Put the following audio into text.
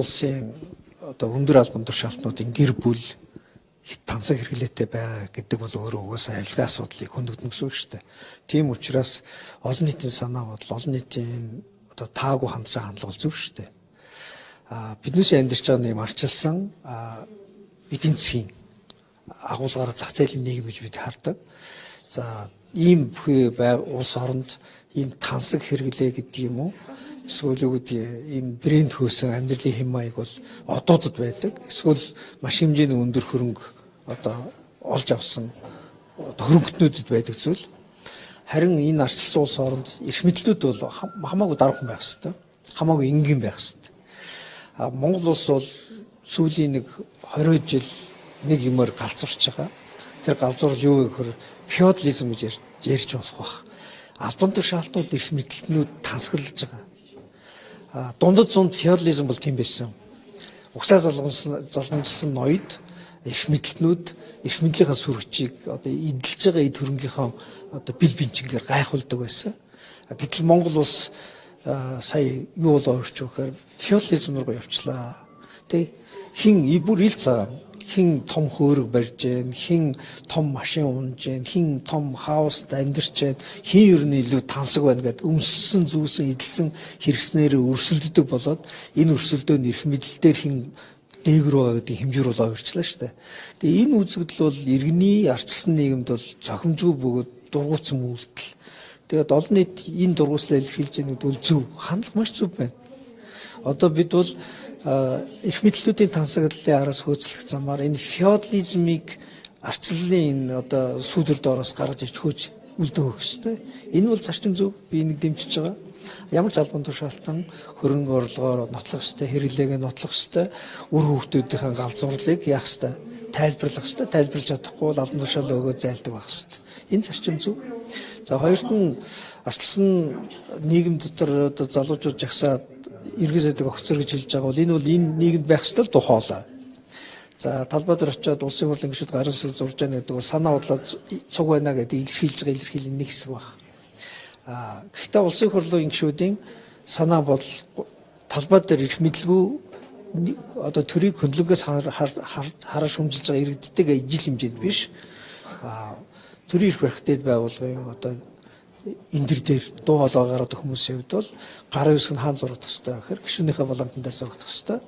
Улсын одоо өндөр албан тушаалтнуудын гэр бүл хит тансаг хэрэглээтэй байгаа гэдэг бол өөрөө угаасаа авилгын асуудлыг хөндөгдөн гэсэн үг шүү дээ. Тийм учраас олон нийтийн санаа бодол, олон нийтийн одоо таагүй хандж байгаа хандлага бол зөв шүү дээ. Биднээс амьдарч байгаа нэм арчилсан эдийн засгийн агуулгаараа зах зээлийн нийгэм гэж бид хардаг. За ийм бүхий улс оронд ийм тансаг хэрэглээ гэдэг юм уу? Эсвэл юу гэдэг ийм брэнд хөөсөн амьдралын хэм маяг бол одуудад байдаг. Эсвэл маш хэмжээний өндөр хөрөнгө одоо олж авсан хөрөнгөтнүүдэд байдаг зүйл. Харин энэ арчилсан улс оронд эрх мэдлүүд бол хамаагүй даруухан байх хэрэгтэй. Хамаагүй энгийн байх хэрэгтэй. Монгол улс бол сүүлийн нэг 20 жил нэг юмар галзуурч байгаа. Тэр галзуур юу гэхээр феодализм гэж ярьж болох байх. Албан тушаалтнууд эрх мэдлэлтнүүд тансаглаж байгаа. Дундад зунд феодализм бол тийм байсан. Угсаа залгамжсан ноёд эрх мэдлэлтнүүд эрх мэдлийн сүргчийг одоо эдэлж байгаа эд хөрөнгийнхөө одоо бил бинчингээр гайхуулдаг байсан. Гэтэл Монгол улс сая юу болоо өрч өгөхөр феодализм руу явчлаа. Тэ хин бүр ил цагаан хин том хөөрөг барьж гэн, хин том машин унж гэн, хин том хауст амьдарч гэн, хин ер нь илүү тансаг байна гэд өмссөн зүүсэн эдэлсэн хэрэгснээр өрсөлддөг болоод энэ өрсөлдөө нь эрх мэдлэлээр хин дээгүр байгаа гэдэг хэмжүүр болоо өрчлөө шүү дээ. Тэгээ энэ үзэгдэл бол иргэний арчилсан нийгэмд бол зохимжгүй бөгөөд дургуутсан үйлдэл. Тэгээд олон нийт энэ дургуутсаа илэрхийлж байгаа гэдэг бол зөв, хандлага маш зөв байна. Одоо бид бол эрх мэдлэлүүдийн тансаглалын араас хөөцлөх замаар энэ феодализмыг арчлалын энэ одоо сүүдэр доороос гаргаж ич хөөж үлдэн өгөх ёстой. Энэ бол зарчим зөв, би энийг дэмжиж байгаа. Ямар ч албан тушаалтан хөрөнгө орлогоор нотлох ёстой, хэрэглээгээ нотлох ёстой, үр хөвгтүүдийн галзуурлыг яах ёстой, тайлбарлах ёстой, тайлбарлаж чадахгүй бол албан тушаалаа өгөө зайлдаг байх ёстой. Энэ зарчим зөв. За хоёрт нь арчилсан нийгэм дотор одоо залуучууд жагсаад иргэн сайдыг огцор гэж хэлж байгаа бол энэ нийгэмд байх ёстой л тухайлаа. За талбай дээр очиод улсын хурлын гишүүд гарын сүлж зурж байгаа гэдэг бол санаа бодлоо цуг байна гэдэг илэрхийлж байгаа илэрхийллийн нэг хэсэг баг. Гэхдээ улсын хурлын гишүүдийн санаа бодол талбай дээр ирэх мэдлгүй одоо төрийг хөндлөнгөөс хараа шүмжилж байгаа иргэдтэйг ижил хэмжээнд биш. Төрийн эрх барихтад байгууллагын одоо энэ дээр дуу хоолой гаргадаг хүмүүсийн хувьд бол гарын үсэг нь хаан зурагдах хэрэгтэй гэхээр гишүүнийхээ баламтан дээр зурагдах хэрэгтэй.